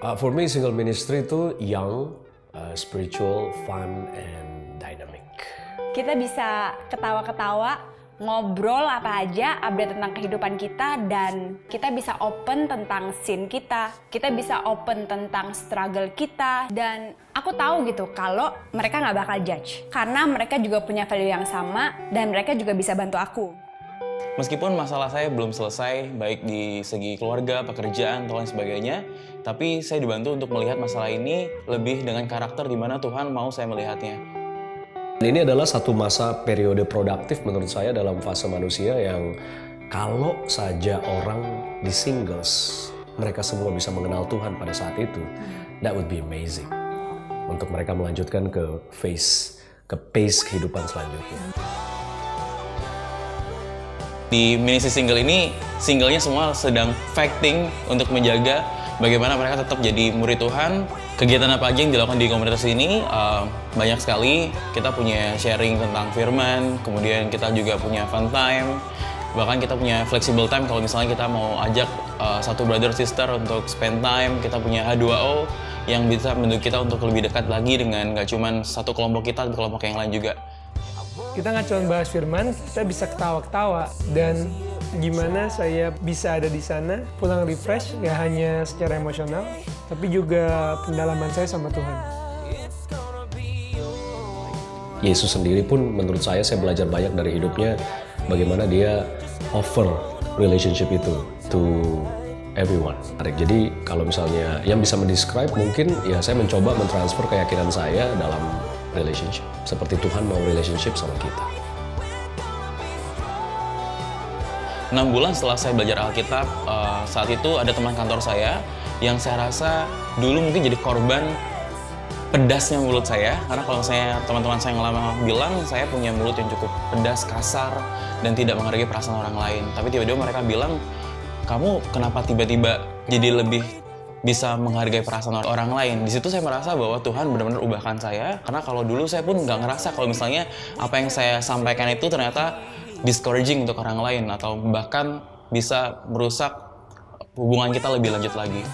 For me, single ministry itu young, spiritual, fun, and dynamic. Kita bisa ketawa-ketawa, ngobrol apa aja, update tentang kehidupan kita, dan kita bisa open tentang scene kita. Kita bisa open tentang struggle kita, dan aku tahu gitu kalau mereka nggak bakal judge. Karena mereka juga punya value yang sama, dan mereka juga bisa bantu aku. Meskipun masalah saya belum selesai, baik di segi keluarga, pekerjaan, atau lain sebagainya, tapi saya dibantu untuk melihat masalah ini lebih dengan karakter di mana Tuhan mau saya melihatnya. Ini adalah satu masa periode produktif menurut saya dalam fase manusia yang kalau saja orang di singles, mereka semua bisa mengenal Tuhan pada saat itu, that would be amazing. Untuk mereka melanjutkan ke pace kehidupan selanjutnya. Di Ministry Single ini, singlenya semua sedang fighting untuk menjaga bagaimana mereka tetap jadi murid Tuhan. Kegiatan apa aja yang dilakukan di komunitas ini banyak sekali. Kita punya sharing tentang firman, kemudian kita juga punya fun time. Bahkan kita punya flexible time kalau misalnya kita mau ajak satu brother sister untuk spend time. Kita punya H2O yang bisa mendukung kita untuk lebih dekat lagi dengan nggak cuma satu kelompok kita, tapi kelompok yang lain juga. Kita nggak cuma bahas firman, kita bisa ketawa-ketawa. Dan gimana saya bisa ada di sana, pulang refresh, nggak hanya secara emosional, tapi juga pendalaman saya sama Tuhan. Yesus sendiri pun menurut saya belajar banyak dari hidupnya, bagaimana dia offer relationship itu to everyone. Jadi kalau misalnya yang bisa mendescribe mungkin ya saya mencoba mentransfer keyakinan saya dalam relationship. Seperti Tuhan mau relationship sama kita. 6 bulan setelah saya belajar Alkitab, saat itu ada teman kantor saya yang saya rasa dulu mungkin jadi korban pedasnya mulut saya. Karena kalau teman-teman saya yang lama bilang, saya punya mulut yang cukup pedas, kasar, dan tidak menghargai perasaan orang lain. Tapi tiba-tiba mereka bilang, kamu kenapa tiba-tiba jadi lebih bisa menghargai perasaan orang lain. Di situ saya merasa bahwa Tuhan benar-benar ubahkan saya, karena kalau dulu saya pun nggak ngerasa kalau misalnya apa yang saya sampaikan itu ternyata discouraging untuk orang lain atau bahkan bisa merusak hubungan kita lebih lanjut lagi.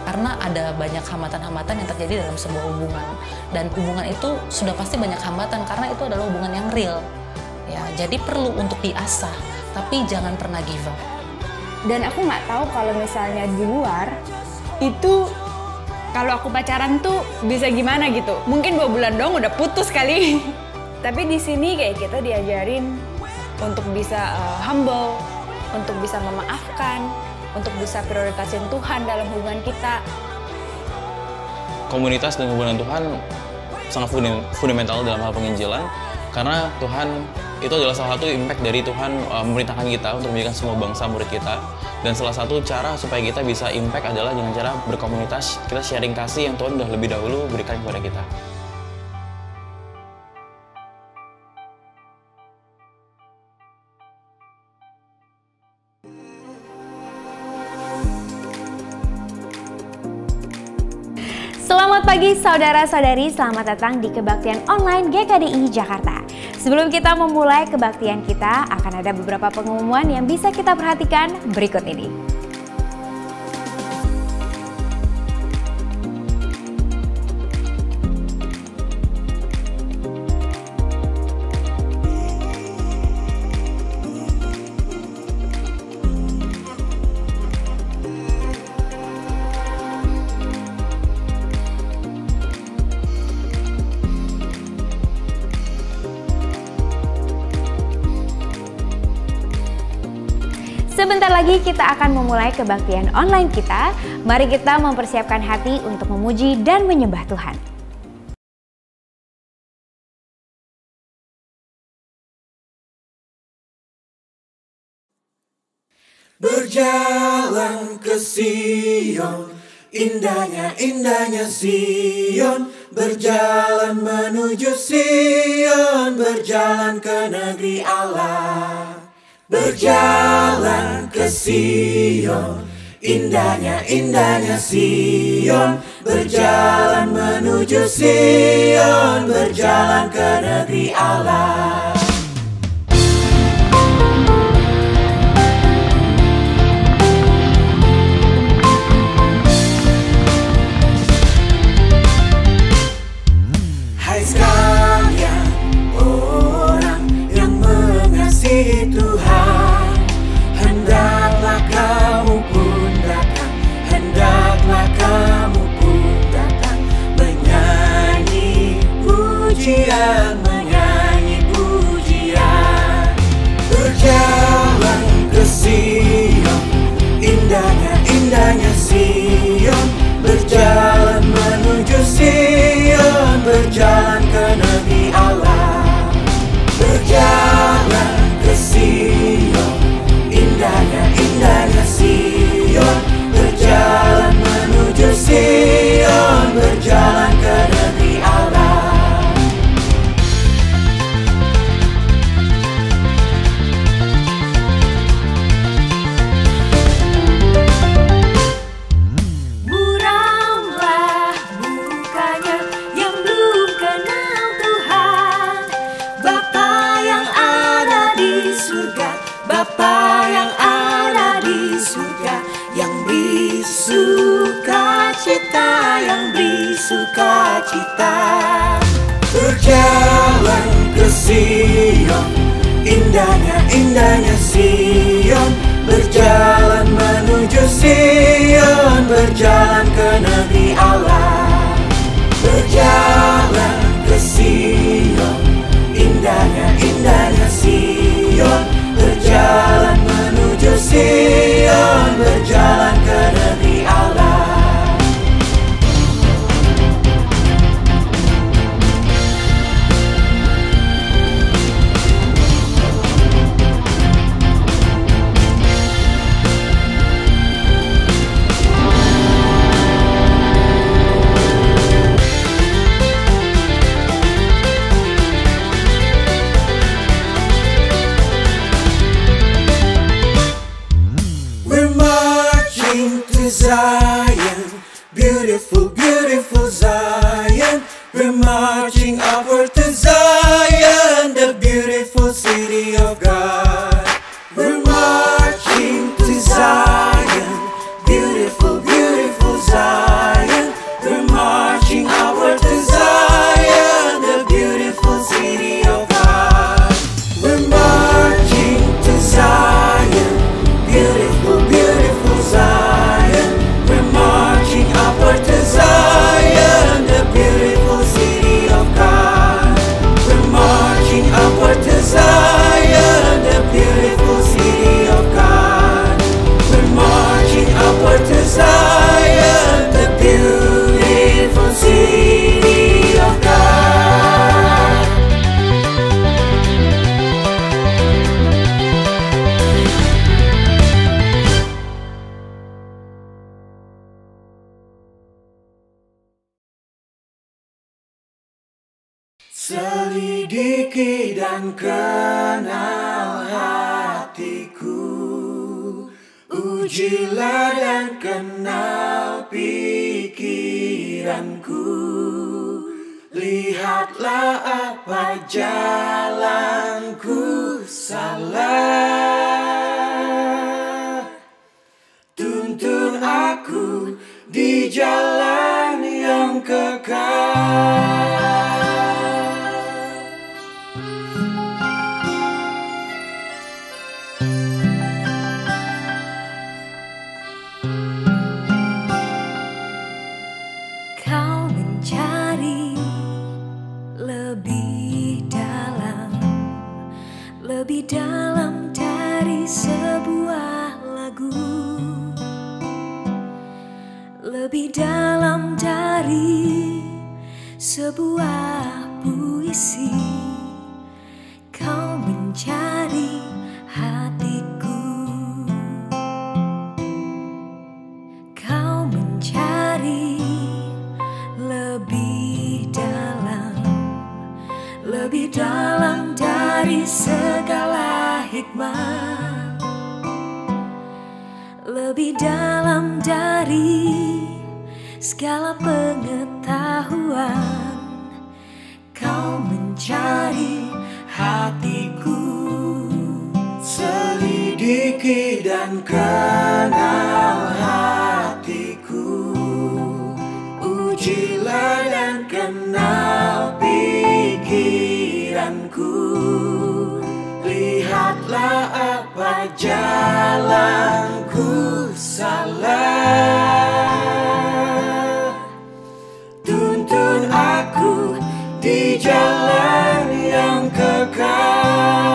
Karena ada banyak hambatan-hambatan yang terjadi dalam sebuah hubungan, dan hubungan itu sudah pasti banyak hambatan karena itu adalah hubungan yang real. Ya, jadi perlu untuk diasah, tapi jangan pernah give up. Dan aku nggak tahu kalau misalnya di luar itu kalau aku pacaran tuh bisa gimana gitu. Mungkin 2 bulan dong udah putus kali. Tapi di sini kayak kita diajarin untuk bisa humble, untuk bisa memaafkan, untuk bisa prioritasin Tuhan dalam hubungan kita. Komunitas dan hubungan Tuhan sangat fundamental dalam hal penginjilan, karena Tuhan itu adalah salah satu impact dari Tuhan memerintahkan kita untuk menjadikan semua bangsa murid kita. Dan salah satu cara supaya kita bisa impact adalah dengan cara berkomunitas, kita sharing kasih yang Tuhan udah lebih dahulu berikan kepada kita. Selamat pagi saudara-saudari, selamat datang di Kebaktian Online GKDI Jakarta. Sebelum kita memulai kebaktian kita, akan ada beberapa pengumuman yang bisa kita perhatikan berikut ini. Sebentar lagi kita akan memulai kebaktian online kita. Mari kita mempersiapkan hati untuk memuji dan menyembah Tuhan. Berjalan ke Sion, indahnya Sion. Berjalan menuju Sion, berjalan ke negeri Allah. Berjalan ke Sion, indahnya Sion. Berjalan menuju Sion, berjalan ke negeri Allah. pujian, menyanyi pujian. Berjalan ke Sion, indahnya Sion. Berjalan menuju Sion, berjalan ke negeri Allah. Berjalan ke Sion, indahnya Sion. Berjalan menuju Sion, berjalan ke negeri Allah. Muramlah mukanya yang belum kenal Tuhan. Bapa yang ada di surga, Bapa yang ada di surga, yang beri sukacita, yang beri sukacita. Berjalan ke Sion, indahnya Sion. Berjalan menuju Sion, berjalan ke negeri Allah. Berjalan ke Sion, indahnya Sion. Berjalan menuju Sion, berjalan ke negeri Allah. Zion, beautiful, beautiful Zion. We're marching upward to Zion, the beautiful city of God. We're marching to Zion, beautiful, beautiful Zion. We're marching upward to Zion, the beautiful city of God. We're marching to Zion, beautiful, beautiful Zion. Upward to Zion, the beautiful city of God. We're marching upward to Zion, the beautiful city of God. We're marching upward to Zion, the beautiful city of God. Selidiki dan kenal hatiku, ujilah dan kenal pikiranku. Lihatlah apa jalanku salah. Tuntun aku di jalan yang kekal. Lebih dalam dari sebuah lagu, lebih dalam dari sebuah puisi. Kau mencari hatiku, kau mencari lebih dalam dari segala hikmah, lebih dalam dari segala pengetahuan. Kau mencari hatiku, selidiki dan kenal hatiku, ujilah dan kenal pikiranku. Lihatlah apa jalanku salah. Tuntun aku di di jalan yang kekal.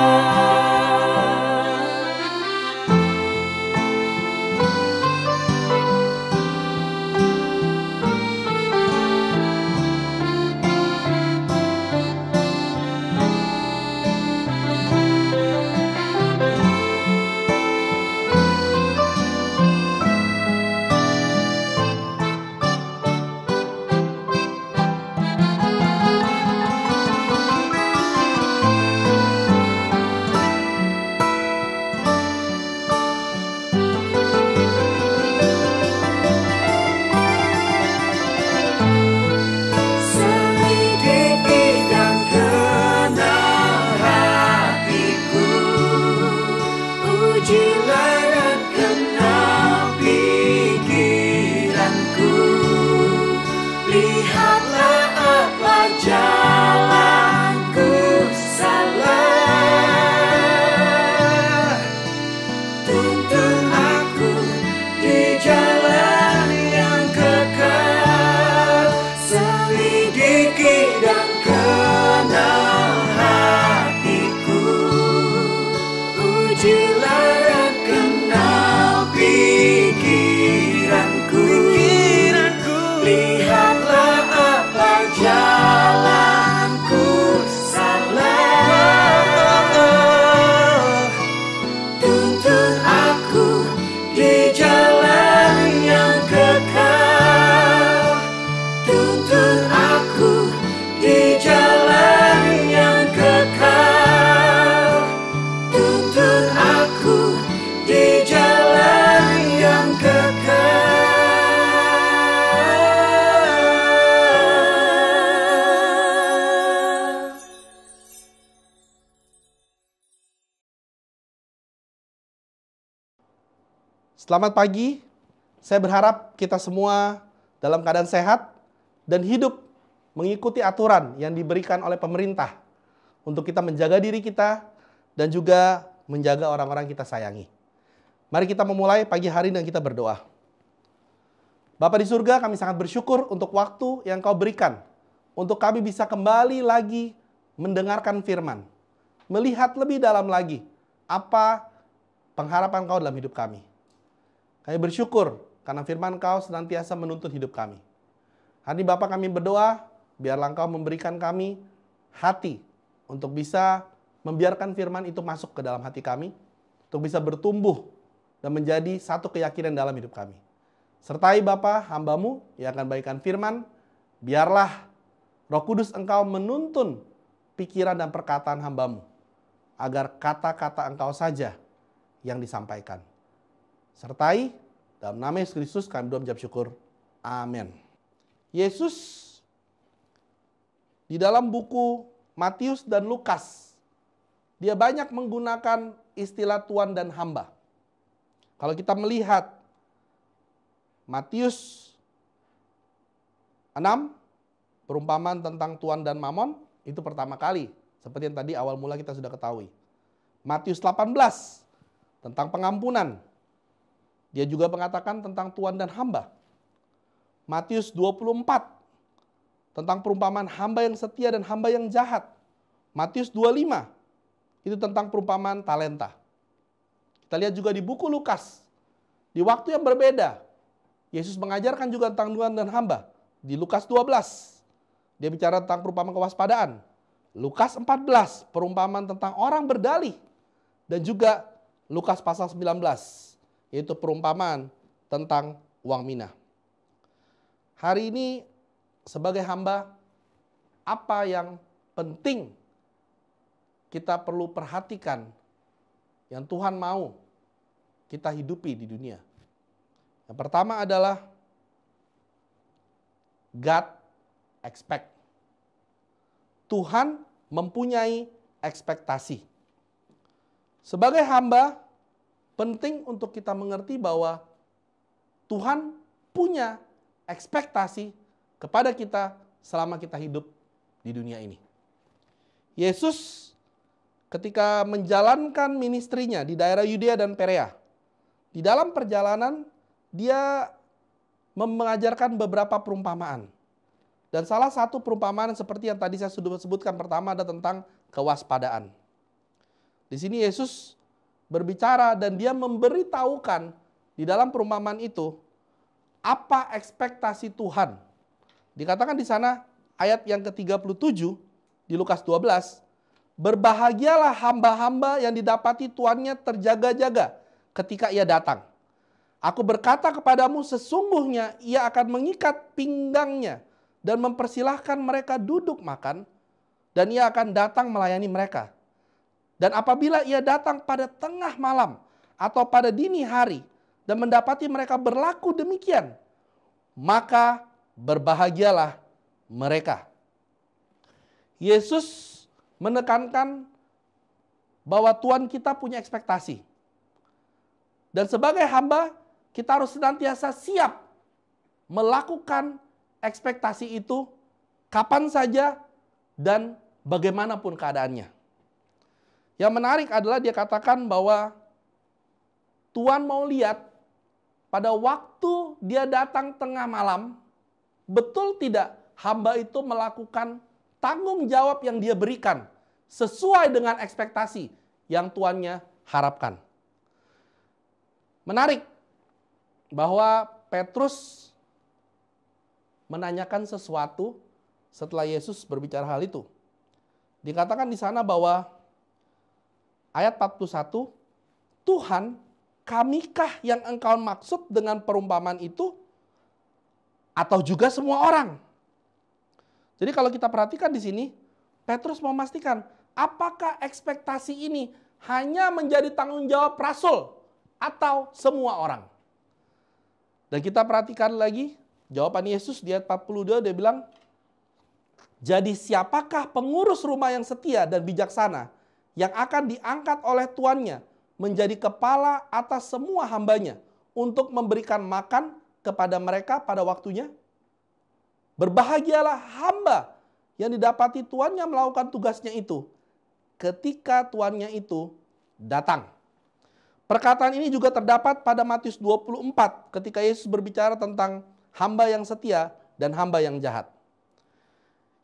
Selamat pagi, saya berharap kita semua dalam keadaan sehat dan hidup mengikuti aturan yang diberikan oleh pemerintah untuk kita menjaga diri kita dan juga menjaga orang-orang kita sayangi. Mari kita memulai pagi hari dan kita berdoa. Bapa di surga, kami sangat bersyukur untuk waktu yang Kau berikan untuk kami bisa kembali lagi mendengarkan firman, melihat lebih dalam lagi apa pengharapan Kau dalam hidup kami. Kami bersyukur karena firman Kau senantiasa menuntun hidup kami. Hari ini Bapa kami berdoa, biarlah Engkau memberikan kami hati untuk bisa membiarkan firman itu masuk ke dalam hati kami, untuk bisa bertumbuh dan menjadi satu keyakinan dalam hidup kami. Sertai Bapa hamba-Mu yang akan bagikan firman, biarlah Roh Kudus Engkau menuntun pikiran dan perkataan hamba-Mu, agar kata-kata Engkau saja yang disampaikan. Sertai, dalam nama Yesus Kristus kami berdoa menjawab syukur. Amin. Yesus di dalam buku Matius dan Lukas, dia banyak menggunakan istilah Tuan dan hamba. Kalau kita melihat Matius 6, perumpamaan tentang Tuan dan Mamon, itu pertama kali. Seperti yang tadi awal mula kita sudah ketahui. Matius 18, tentang pengampunan. Dia juga mengatakan tentang Tuan dan hamba. Matius 24, tentang perumpamaan hamba yang setia dan hamba yang jahat. Matius 25, itu tentang perumpamaan talenta. Kita lihat juga di buku Lukas, di waktu yang berbeda, Yesus mengajarkan juga tentang Tuan dan hamba. Di Lukas 12, dia bicara tentang perumpamaan kewaspadaan. Lukas 14, perumpamaan tentang orang berdalih. Dan juga Lukas pasal 19, yaitu perumpamaan tentang uang mina. Hari ini sebagai hamba, apa yang penting kita perlu perhatikan yang Tuhan mau kita hidupi di dunia? Yang pertama adalah God expect. Tuhan mempunyai ekspektasi. Sebagai hamba, penting untuk kita mengerti bahwa Tuhan punya ekspektasi kepada kita selama kita hidup di dunia ini. Yesus ketika menjalankan ministrinya di daerah Yudea dan Perea, di dalam perjalanan dia mengajarkan beberapa perumpamaan. Dan salah satu perumpamaan seperti yang tadi saya sudah sebutkan pertama ada tentang kewaspadaan. Di sini Yesus berbicara dan dia memberitahukan di dalam perumpamaan itu apa ekspektasi Tuhan. Dikatakan di sana ayat yang ke-37 di Lukas 12, berbahagialah hamba-hamba yang didapati tuannya terjaga-jaga ketika ia datang. Aku berkata kepadamu, sesungguhnya ia akan mengikat pinggangnya dan mempersilahkan mereka duduk makan, dan ia akan datang melayani mereka. Dan apabila ia datang pada tengah malam atau pada dini hari dan mendapati mereka berlaku demikian, maka berbahagialah mereka. Yesus menekankan bahwa Tuhan kita punya ekspektasi. Dan sebagai hamba, kita harus senantiasa siap melakukan ekspektasi itu kapan saja dan bagaimanapun keadaannya. Yang menarik adalah dia katakan bahwa Tuhan mau lihat pada waktu dia datang tengah malam, betul tidak hamba itu melakukan tanggung jawab yang dia berikan sesuai dengan ekspektasi yang tuannya harapkan. Menarik bahwa Petrus menanyakan sesuatu setelah Yesus berbicara hal itu. Dikatakan di sana bahwa ayat 41, Tuhan, kamikah yang engkau maksud dengan perumpamaan itu? Atau juga semua orang? Jadi kalau kita perhatikan di sini, Petrus memastikan apakah ekspektasi ini hanya menjadi tanggung jawab rasul atau semua orang. Dan kita perhatikan lagi jawaban Yesus di ayat 42, dia bilang, jadi siapakah pengurus rumah yang setia dan bijaksana yang akan diangkat oleh tuannya menjadi kepala atas semua hambanya untuk memberikan makan kepada mereka pada waktunya? Berbahagialah hamba yang didapati tuannya melakukan tugasnya itu ketika tuannya itu datang. Perkataan ini juga terdapat pada Matius 24 ketika Yesus berbicara tentang hamba yang setia dan hamba yang jahat.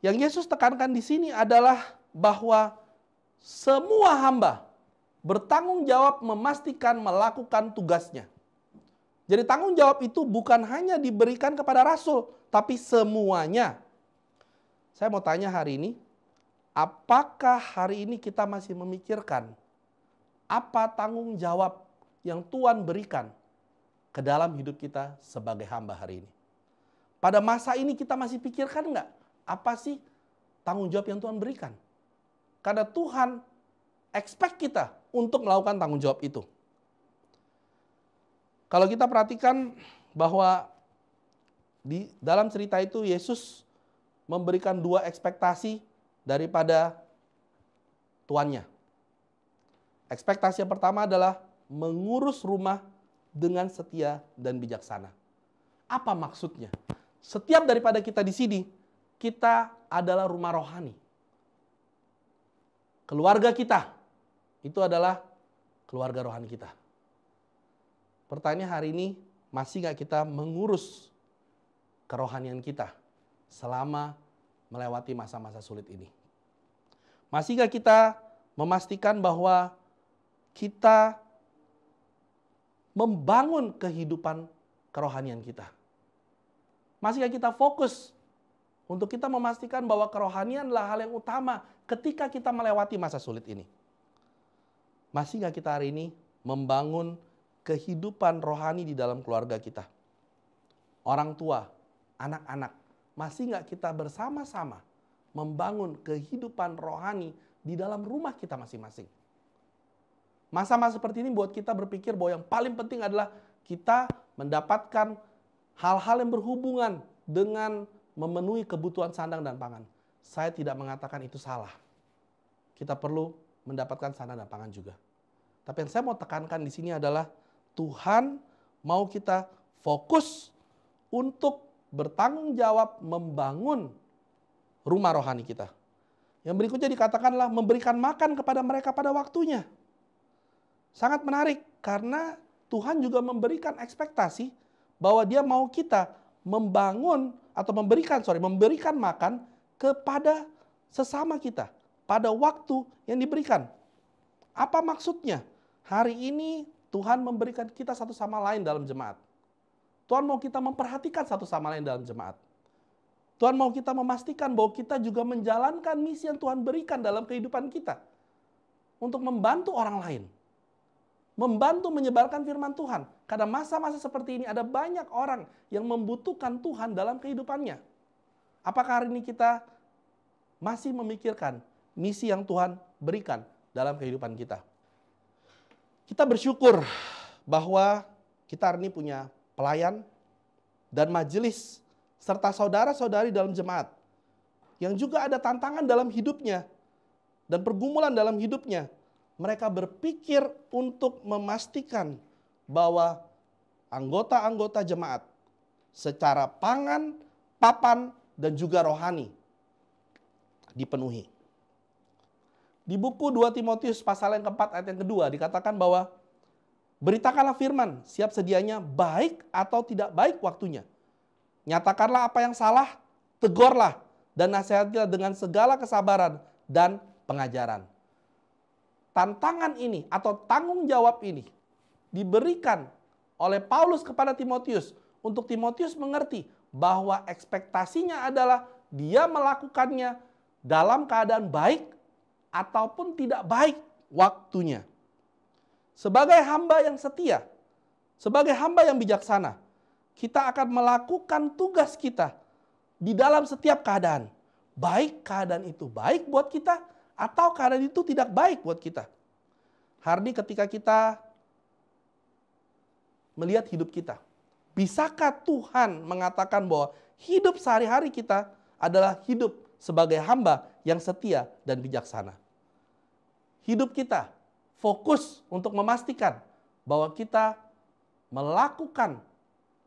Yang Yesus tekankan di sini adalah bahwa semua hamba bertanggung jawab memastikan melakukan tugasnya. Jadi tanggung jawab itu bukan hanya diberikan kepada rasul, tapi semuanya. Saya mau tanya hari ini, apakah hari ini kita masih memikirkan apa tanggung jawab yang Tuhan berikan ke dalam hidup kita sebagai hamba hari ini? Pada masa ini kita masih pikirkan enggak? Apa sih tanggung jawab yang Tuhan berikan? Karena Tuhan expect kita untuk melakukan tanggung jawab itu. Kalau kita perhatikan bahwa di dalam cerita itu Yesus memberikan dua ekspektasi daripada tuannya. Ekspektasi yang pertama adalah mengurus rumah dengan setia dan bijaksana. Apa maksudnya? Setiap daripada kita di sini, kita adalah rumah rohani. Keluarga kita, itu adalah keluarga rohani kita. Pertanyaan hari ini, masih gak kita mengurus kerohanian kita selama melewati masa-masa sulit ini? Masih gak kita memastikan bahwa kita membangun kehidupan kerohanian kita? Masih gak kita fokus untuk kita memastikan bahwa kerohanian adalah hal yang utama ketika kita melewati masa sulit ini? Masih gak kita hari ini membangun kehidupan rohani di dalam keluarga kita? Orang tua, anak-anak, masih gak kita bersama-sama membangun kehidupan rohani di dalam rumah kita masing-masing? Masa-masa seperti ini buat kita berpikir bahwa yang paling penting adalah kita mendapatkan hal-hal yang berhubungan dengan memenuhi kebutuhan sandang dan pangan. Saya tidak mengatakan itu salah. Kita perlu mendapatkan sandang dan pangan juga. Tapi yang saya mau tekankan di sini adalah Tuhan mau kita fokus untuk bertanggung jawab membangun rumah rohani kita. Yang berikutnya dikatakanlah memberikan makan kepada mereka pada waktunya. Sangat menarik karena Tuhan juga memberikan ekspektasi bahwa Dia mau kita membangun atau memberikan makan kepada sesama kita pada waktu yang diberikan. Apa maksudnya? Hari ini Tuhan memberikan kita satu sama lain dalam jemaat. Tuhan mau kita memperhatikan satu sama lain dalam jemaat. Tuhan mau kita memastikan bahwa kita juga menjalankan misi yang Tuhan berikan dalam kehidupan kita. Untuk membantu orang lain. Membantu menyebarkan firman Tuhan. Karena masa-masa seperti ini ada banyak orang yang membutuhkan Tuhan dalam kehidupannya. Apakah hari ini kita masih memikirkan misi yang Tuhan berikan dalam kehidupan kita? Kita bersyukur bahwa kita hari ini punya pelayan dan majelis serta saudara-saudari dalam jemaat yang juga ada tantangan dalam hidupnya dan pergumulan dalam hidupnya. Mereka berpikir untuk memastikan bahwa anggota-anggota jemaat secara pangan, papan, dan juga rohani dipenuhi. Di buku 2 Timotius pasal yang keempat ayat yang kedua dikatakan bahwa beritakanlah firman siap sedianya baik atau tidak baik waktunya. Nyatakanlah apa yang salah, tegurlah dan nasihatilah dengan segala kesabaran dan pengajaran. Tantangan ini atau tanggung jawab ini diberikan oleh Paulus kepada Timotius untuk Timotius mengerti bahwa ekspektasinya adalah dia melakukannya dalam keadaan baik ataupun tidak baik waktunya. Sebagai hamba yang setia, sebagai hamba yang bijaksana, kita akan melakukan tugas kita di dalam setiap keadaan. Baik keadaan itu baik buat kita atau keadaan itu tidak baik buat kita. Hari ini ketika kita melihat hidup kita, bisakah Tuhan mengatakan bahwa hidup sehari-hari kita adalah hidup sebagai hamba yang setia dan bijaksana? Hidup kita fokus untuk memastikan bahwa kita melakukan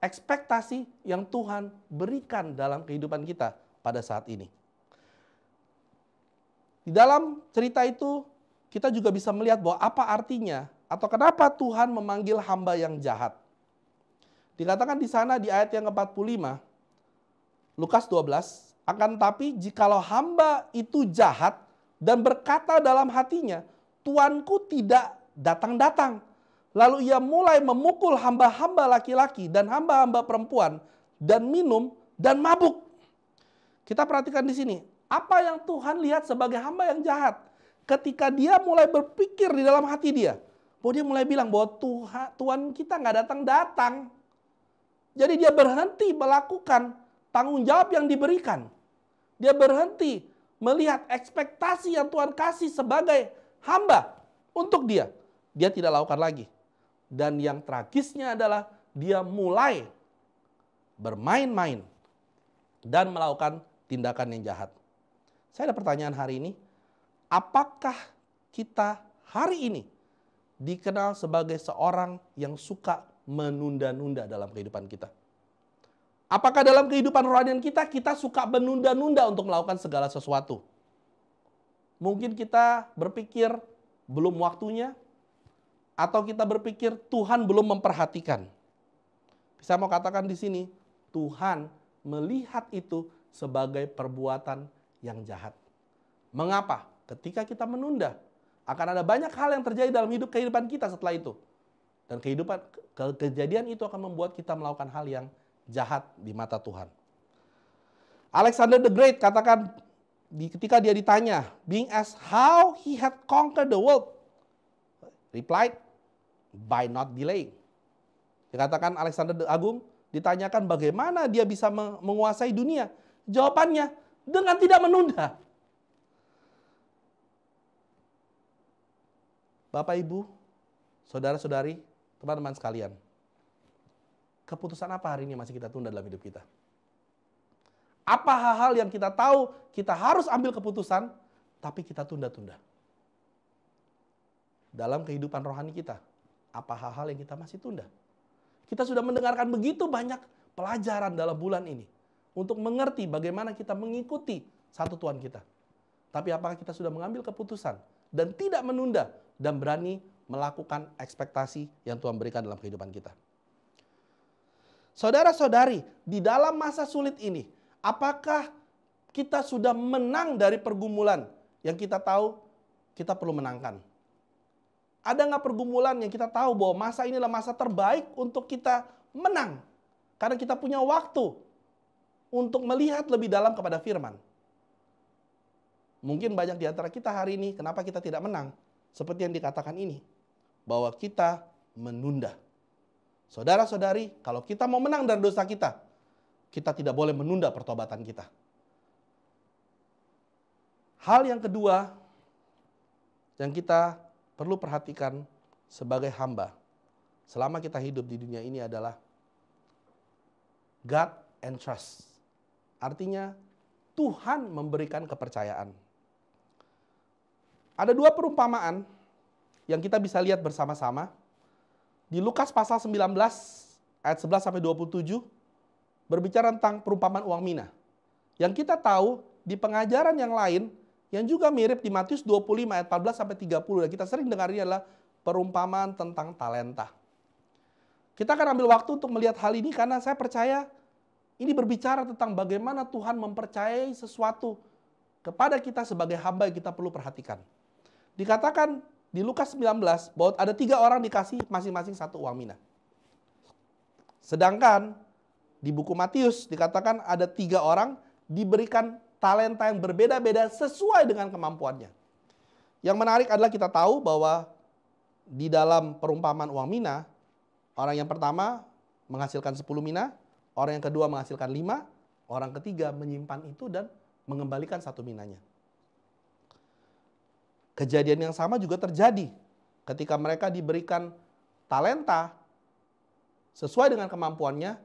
ekspektasi yang Tuhan berikan dalam kehidupan kita pada saat ini. Di dalam cerita itu kita juga bisa melihat bahwa apa artinya atau kenapa Tuhan memanggil hamba yang jahat. Dikatakan di sana di ayat yang ke-45, Lukas 12, akan tapi jikalau hamba itu jahat dan berkata dalam hatinya, Tuanku tidak datang-datang. Lalu ia mulai memukul hamba-hamba laki-laki dan hamba-hamba perempuan dan minum dan mabuk. Kita perhatikan di sini. Apa yang Tuhan lihat sebagai hamba yang jahat? Ketika dia mulai berpikir di dalam hati dia. Bahwa dia mulai bilang bahwa Tuhan kita nggak datang-datang. Jadi dia berhenti melakukan tanggung jawab yang diberikan. Dia berhenti melihat ekspektasi yang Tuhan kasih sebagai hamba untuk dia. Dia tidak lakukan lagi. Dan yang tragisnya adalah dia mulai bermain-main dan melakukan tindakan yang jahat. Saya ada pertanyaan hari ini, apakah kita hari ini dikenal sebagai seorang yang suka menunda-nunda dalam kehidupan kita? Apakah dalam kehidupan rohanian kita suka menunda-nunda untuk melakukan segala sesuatu? Mungkin kita berpikir belum waktunya, atau kita berpikir Tuhan belum memperhatikan. Saya mau katakan di sini, Tuhan melihat itu sebagai perbuatan yang jahat. Mengapa? Ketika kita menunda, akan ada banyak hal yang terjadi dalam kehidupan kita setelah itu. Dan kejadian itu akan membuat kita melakukan hal yang jahat di mata Tuhan. Alexander the Great katakan ketika dia ditanya, being asked how he had conquered the world, replied, by not delaying. Dikatakan Alexander the Agung ditanyakan bagaimana dia bisa menguasai dunia. Jawabannya, dengan tidak menunda. Bapak, Ibu, saudara-saudari, teman-teman sekalian. Keputusan apa hari ini masih kita tunda dalam hidup kita? Apa hal-hal yang kita tahu kita harus ambil keputusan, tapi kita tunda-tunda? Dalam kehidupan rohani kita, apa hal-hal yang kita masih tunda? Kita sudah mendengarkan begitu banyak pelajaran dalam bulan ini untuk mengerti bagaimana kita mengikuti satu Tuhan kita. Tapi apakah kita sudah mengambil keputusan dan tidak menunda dan berani melakukan ekspektasi yang Tuhan berikan dalam kehidupan kita? Saudara-saudari, di dalam masa sulit ini, Apakah kita sudah menang dari pergumulan yang kita tahu kita perlu menangkan? Ada nggak pergumulan yang kita tahu bahwa masa ini adalah masa terbaik untuk kita menang? Karena kita punya waktu untuk melihat lebih dalam kepada firman. Mungkin banyak di antara kita hari ini, kenapa kita tidak menang? Seperti yang dikatakan ini, bahwa kita menunda. Saudara-saudari, kalau kita mau menang dari dosa kita tidak boleh menunda pertobatan kita. Hal yang kedua yang kita perlu perhatikan sebagai hamba selama kita hidup di dunia ini adalah God and trust. Artinya Tuhan memberikan kepercayaan. Ada dua perumpamaan yang kita bisa lihat bersama-sama. Di Lukas pasal 19 ayat 11 sampai 27 berbicara tentang perumpamaan uang mina. Yang kita tahu di pengajaran yang lain yang juga mirip di Matius 25 ayat 14 sampai 30 dan kita sering dengar ini adalah perumpamaan tentang talenta. Kita akan ambil waktu untuk melihat hal ini karena saya percaya ini berbicara tentang bagaimana Tuhan mempercayai sesuatu kepada kita sebagai hamba yang kita perlu perhatikan. Dikatakan di Lukas 19 bahwa ada 3 orang dikasih masing-masing 1 uang mina. Sedangkan di buku Matius dikatakan ada 3 orang diberikan talenta yang berbeda-beda sesuai dengan kemampuannya. Yang menarik adalah kita tahu bahwa di dalam perumpamaan uang mina, orang yang pertama menghasilkan 10 mina, orang yang kedua menghasilkan 5, orang ketiga menyimpan itu dan mengembalikan 1 minanya. Kejadian yang sama juga terjadi ketika mereka diberikan talenta sesuai dengan kemampuannya.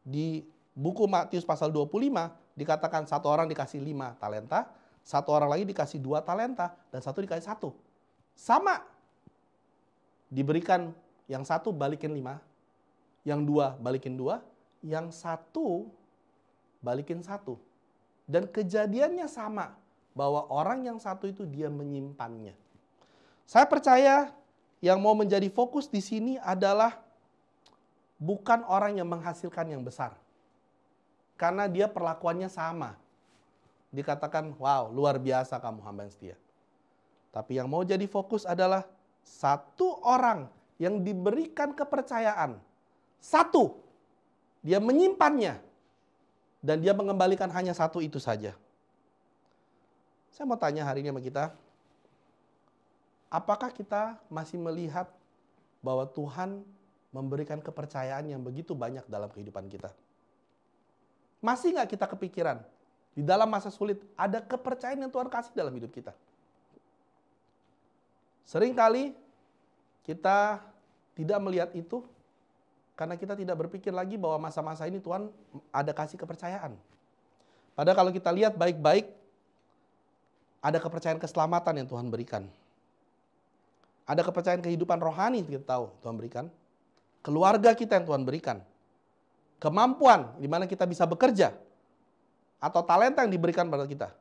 Di buku Matius pasal 25 dikatakan 1 orang dikasih 5 talenta, 1 orang lagi dikasih 2 talenta, dan 1 dikasih 1. Sama. Diberikan yang 1 balikin 5, yang 2 balikin 2, yang 1 balikin 1. Dan kejadiannya sama. Bahwa orang yang 1 itu dia menyimpannya. Saya percaya yang mau menjadi fokus di sini adalah bukan orang yang menghasilkan yang besar. Karena dia perlakuannya sama. Dikatakan, wow, luar biasa kamu hamba yang setia. Tapi yang mau jadi fokus adalah 1 orang yang diberikan kepercayaan. 1, dia menyimpannya. Dan dia mengembalikan hanya 1 itu saja. Saya mau tanya hari ini sama kita, apakah kita masih melihat bahwa Tuhan memberikan kepercayaan yang begitu banyak dalam kehidupan kita? Masih nggak kita kepikiran, di dalam masa sulit ada kepercayaan yang Tuhan kasih dalam hidup kita? Seringkali kita tidak melihat itu, karena kita tidak berpikir lagi bahwa masa-masa ini Tuhan ada kasih kepercayaan. Padahal kalau kita lihat baik-baik, ada kepercayaan keselamatan yang Tuhan berikan. Ada kepercayaan kehidupan rohani yang kita tahu Tuhan berikan. Keluarga kita yang Tuhan berikan. Kemampuan di mana kita bisa bekerja. Atau talenta yang diberikan pada kita.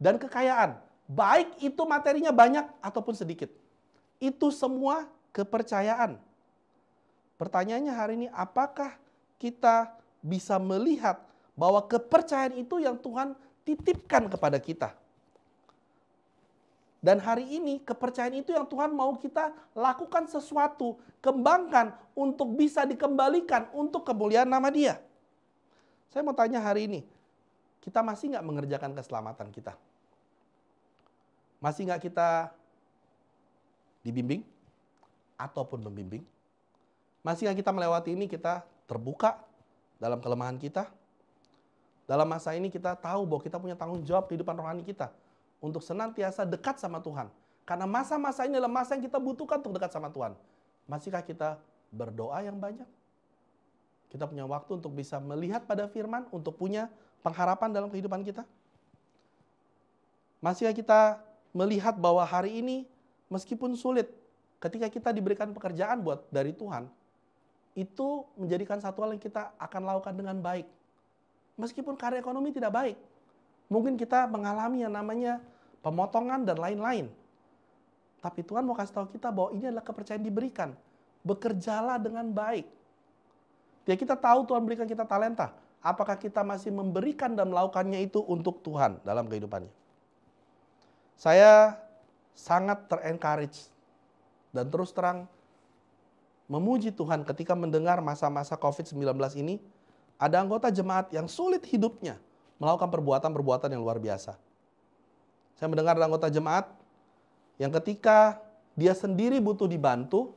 Dan kekayaan. Baik itu materinya banyak ataupun sedikit. Itu semua kepercayaan. Pertanyaannya hari ini, apakah kita bisa melihat bahwa kepercayaan itu yang Tuhan titipkan kepada kita? Dan hari ini kepercayaan itu yang Tuhan mau kita lakukan sesuatu, kembangkan untuk bisa dikembalikan untuk kemuliaan nama Dia. Saya mau tanya hari ini, kita masih nggak mengerjakan keselamatan kita? Masih nggak kita dibimbing ataupun membimbing? Masih nggak kita melewati ini, kita terbuka dalam kelemahan kita? Dalam masa ini kita tahu bahwa kita punya tanggung jawab kehidupan rohani kita untuk senantiasa dekat sama Tuhan. Karena masa-masa ini adalah masa yang kita butuhkan untuk dekat sama Tuhan. Masihkah kita berdoa yang banyak? Kita punya waktu untuk bisa melihat pada firman, untuk punya pengharapan dalam kehidupan kita? Masihkah kita melihat bahwa hari ini meskipun sulit, ketika kita diberikan pekerjaan dari Tuhan, itu menjadikan satu hal yang kita akan lakukan dengan baik. Meskipun karya ekonomi tidak baik. Mungkin kita mengalami yang namanya pemotongan dan lain-lain. Tapi Tuhan mau kasih tahu kita bahwa ini adalah kepercayaan diberikan. Bekerjalah dengan baik. Ya kita tahu Tuhan berikan kita talenta. apakah kita masih memberikan dan melakukannya itu untuk Tuhan dalam kehidupannya. Saya sangat ter-encourage dan terus terang memuji Tuhan ketika mendengar masa-masa COVID-19 ini, ada anggota jemaat yang sulit hidupnya melakukan perbuatan-perbuatan yang luar biasa. Saya mendengar ada anggota jemaat yang ketika dia sendiri butuh dibantu,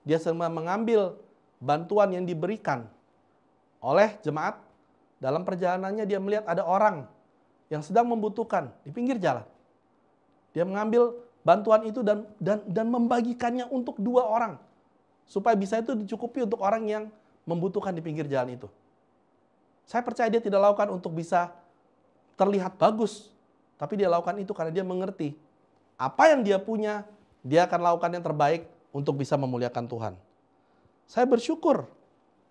dia semua mengambil bantuan yang diberikan oleh jemaat. Dalam perjalanannya dia melihat ada orang yang sedang membutuhkan di pinggir jalan. Dia mengambil bantuan itu dan membagikannya untuk 2 orang. Supaya bisa itu dicukupi untuk orang yang membutuhkan di pinggir jalan itu. Saya percaya dia tidak lakukan untuk bisa terlihat bagus. Tapi dia lakukan itu karena dia mengerti apa yang dia punya, dia akan lakukan yang terbaik untuk bisa memuliakan Tuhan. Saya bersyukur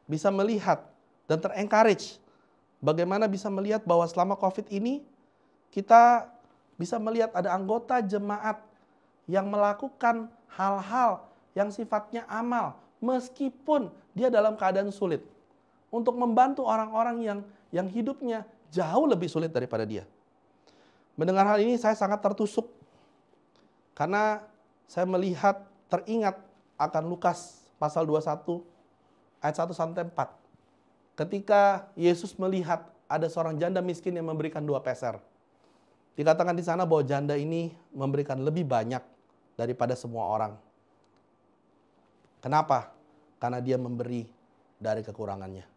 bisa melihat dan ter-encourage bagaimana bisa melihat bahwa selama COVID ini kita bisa melihat ada anggota jemaat yang melakukan hal-hal yang sifatnya amal meskipun dia dalam keadaan sulit untuk membantu orang-orang yang hidupnya jauh lebih sulit daripada dia. Mendengar hal ini saya sangat tertusuk karena saya melihat teringat akan Lukas pasal 21 ayat 1 sampai 4. Ketika Yesus melihat ada seorang janda miskin yang memberikan 2 peser. Dikatakan di sana bahwa janda ini memberikan lebih banyak daripada semua orang. Kenapa? Karena dia memberi dari kekurangannya.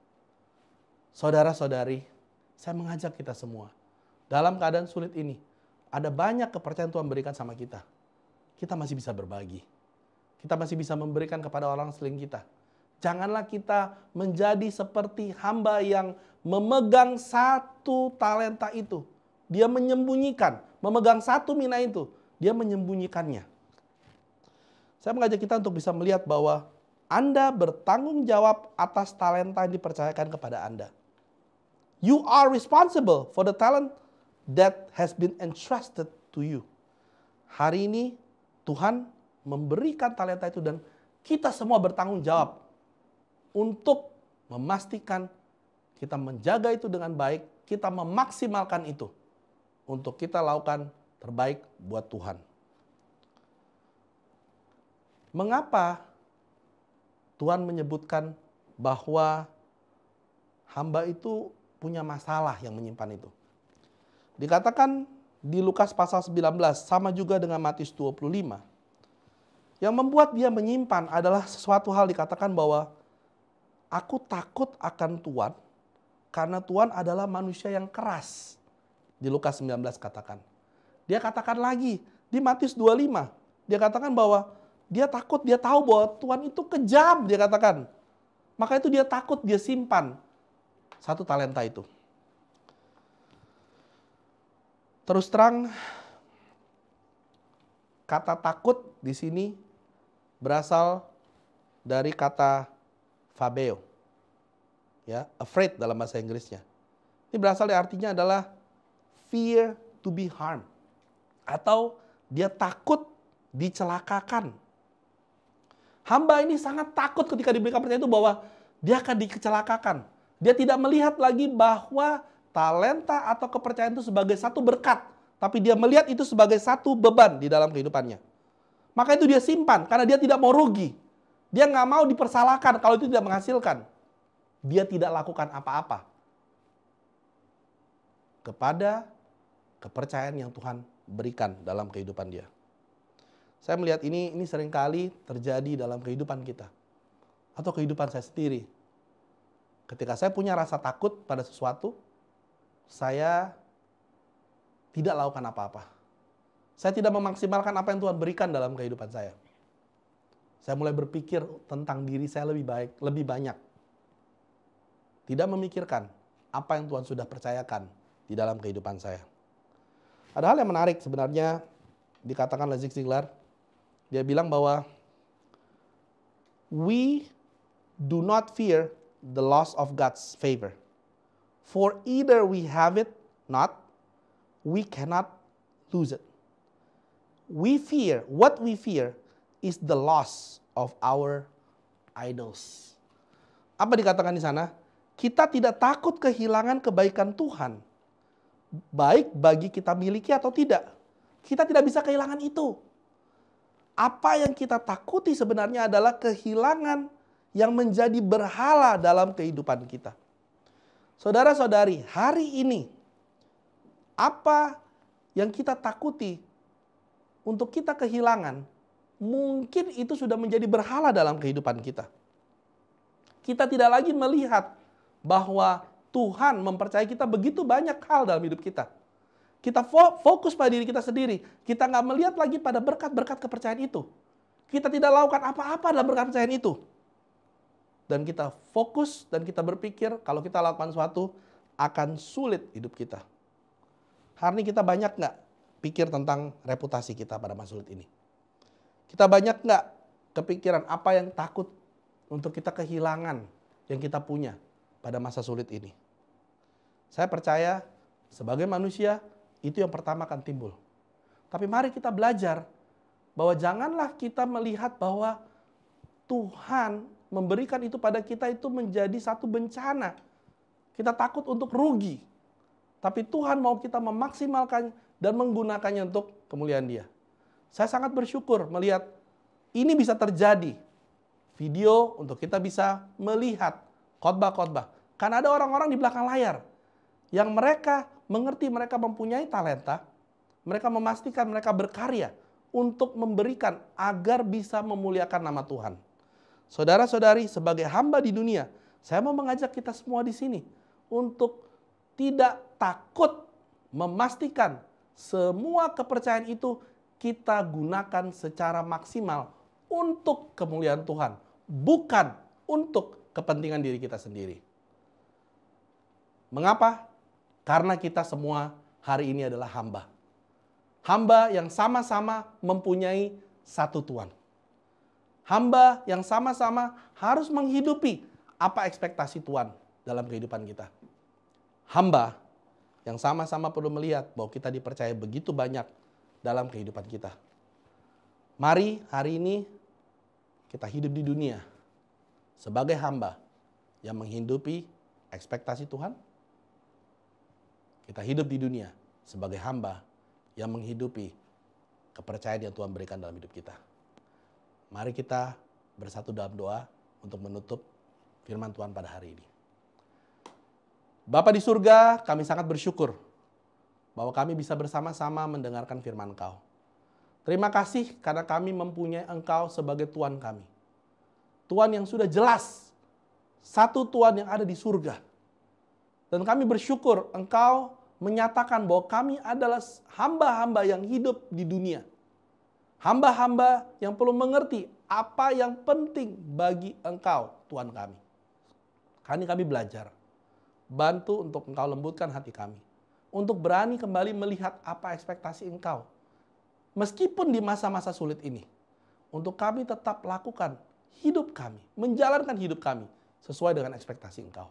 Saudara-saudari, saya mengajak kita semua. Dalam keadaan sulit ini, ada banyak kepercayaan Tuhan berikan sama kita. Kita masih bisa berbagi. Kita masih bisa memberikan kepada orang sekeliling kita. Janganlah kita menjadi seperti hamba yang memegang 1 talenta itu. Dia menyembunyikan, memegang 1 mina itu. Dia menyembunyikannya. Saya mengajak kita untuk bisa melihat bahwa Anda bertanggung jawab atas talenta yang dipercayakan kepada Anda. You are responsible for the talent that has been entrusted to you. Hari ini Tuhan memberikan talenta itu dan kita semua bertanggung jawab untuk memastikan kita menjaga itu dengan baik, kita memaksimalkan itu untuk kita lakukan terbaik buat Tuhan. Mengapa Tuhan menyebutkan bahwa hamba itu punya masalah yang menyimpan itu? Dikatakan di Lukas pasal 19, sama juga dengan Matius 25. Yang membuat dia menyimpan adalah sesuatu hal dikatakan bahwa aku takut akan Tuhan karena Tuhan adalah manusia yang keras. Di Lukas 19 katakan. Dia katakan lagi di Matius 25. Dia katakan bahwa dia takut, dia tahu bahwa Tuhan itu kejam, dia katakan. Maka itu dia takut, dia simpan 1 talenta itu. Terus terang, kata takut di sini berasal dari kata phobeo. Ya, afraid dalam bahasa Inggrisnya. Ini berasal dari artinya adalah fear to be harmed. Atau dia takut dicelakakan. Hamba ini sangat takut ketika diberikan pertanyaan itu bahwa dia akan dicelakakan. Dia tidak melihat lagi bahwa talenta atau kepercayaan itu sebagai satu berkat. Tapi dia melihat itu sebagai satu beban di dalam kehidupannya. Maka itu dia simpan karena dia tidak mau rugi. Dia nggak mau dipersalahkan kalau itu tidak menghasilkan. Dia tidak lakukan apa-apa kepada kepercayaan yang Tuhan berikan dalam kehidupan dia. Saya melihat ini seringkali terjadi dalam kehidupan kita. Atau kehidupan saya sendiri. Ketika saya punya rasa takut pada sesuatu, saya tidak lakukan apa-apa. Saya tidak memaksimalkan apa yang Tuhan berikan dalam kehidupan saya. Saya mulai berpikir tentang diri saya lebih baik, lebih banyak. Tidak memikirkan apa yang Tuhan sudah percayakan di dalam kehidupan saya. Ada hal yang menarik sebenarnya dikatakan oleh Zig Ziglar. Dia bilang bahwa we do not fear the loss of God's favor. For either we have it, not, we cannot lose it. What we fear is the loss of our idols. Apa dikatakan di sana? kita tidak takut kehilangan kebaikan Tuhan. Baik bagi kita miliki atau tidak. Kita tidak bisa kehilangan itu. Apa yang kita takuti sebenarnya adalah kehilangan yang menjadi berhala dalam kehidupan kita. Saudara-saudari, hari ini apa yang kita takuti untuk kita kehilangan, mungkin itu sudah menjadi berhala dalam kehidupan kita. Kita tidak lagi melihat bahwa Tuhan mempercayai kita begitu banyak hal dalam hidup kita. Kita fokus pada diri kita sendiri. Kita nggak melihat lagi pada berkat-berkat kepercayaan itu. Kita tidak lakukan apa-apa dalam berkat kepercayaan itu. Dan kita fokus dan kita berpikir kalau kita lakukan sesuatu akan sulit hidup kita. Hari ini kita banyak nggak pikir tentang reputasi kita pada masa sulit ini? Kita banyak nggak kepikiran apa yang takut untuk kita kehilangan yang kita punya pada masa sulit ini? Saya percaya sebagai manusia itu yang pertama akan timbul. Tapi mari kita belajar bahwa janganlah kita melihat bahwa Tuhan memberikan itu pada kita itu menjadi satu bencana. Kita takut untuk rugi. Tapi Tuhan mau kita memaksimalkan dan menggunakannya untuk kemuliaan Dia. Saya sangat bersyukur melihat ini bisa terjadi. Video untuk kita bisa melihat khotbah-khotbah. Karena ada orang-orang di belakang layar yang mereka mengerti, mereka mempunyai talenta, mereka memastikan mereka berkarya untuk memberikan agar bisa memuliakan nama Tuhan. Saudara-saudari, sebagai hamba di dunia, saya mau mengajak kita semua di sini untuk tidak takut memastikan semua kepercayaan itu kita gunakan secara maksimal untuk kemuliaan Tuhan, bukan untuk kepentingan diri kita sendiri. Mengapa? Karena kita semua hari ini adalah hamba. Hamba yang sama-sama mempunyai satu Tuhan. Hamba yang sama-sama harus menghidupi apa ekspektasi Tuhan dalam kehidupan kita. Hamba yang sama-sama perlu melihat bahwa kita dipercaya begitu banyak dalam kehidupan kita. Mari hari ini kita hidup di dunia sebagai hamba yang menghidupi ekspektasi Tuhan. Kita hidup di dunia sebagai hamba yang menghidupi kepercayaan yang Tuhan berikan dalam hidup kita. Mari kita bersatu dalam doa untuk menutup firman Tuhan pada hari ini. Bapa di surga, kami sangat bersyukur bahwa kami bisa bersama-sama mendengarkan firman Engkau. Terima kasih karena kami mempunyai Engkau sebagai Tuhan kami. Tuhan yang sudah jelas, satu Tuhan yang ada di surga. Dan kami bersyukur Engkau menyatakan bahwa kami adalah hamba-hamba yang hidup di dunia. Hamba-hamba yang perlu mengerti apa yang penting bagi Engkau, Tuhan kami. Kami belajar. Bantu untuk Engkau lembutkan hati kami. Untuk berani kembali melihat apa ekspektasi Engkau. Meskipun di masa-masa sulit ini. Untuk kami tetap lakukan hidup kami. Menjalankan hidup kami sesuai dengan ekspektasi Engkau.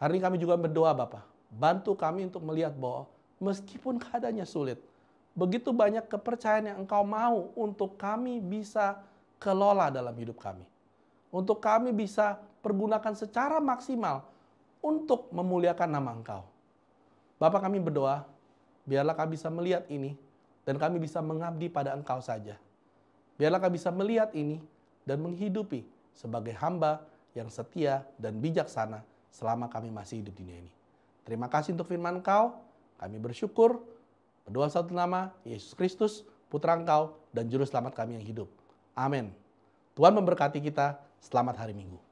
Hari ini kami juga berdoa Bapa, bantu kami untuk melihat bahwa meskipun keadaannya sulit, begitu banyak kepercayaan yang Engkau mau untuk kami bisa kelola dalam hidup kami. Untuk kami bisa pergunakan secara maksimal untuk memuliakan nama Engkau. Bapa kami berdoa, biarlah kami bisa melihat ini dan kami bisa mengabdi pada Engkau saja. Biarlah kami bisa melihat ini dan menghidupi sebagai hamba yang setia dan bijaksana selama kami masih hidup di dunia ini. Terima kasih untuk firman Engkau. Kami bersyukur. Berdoa satu nama, Yesus Kristus, Putra Engkau dan Juru Selamat kami yang hidup. Amin. Tuhan memberkati kita. Selamat hari Minggu.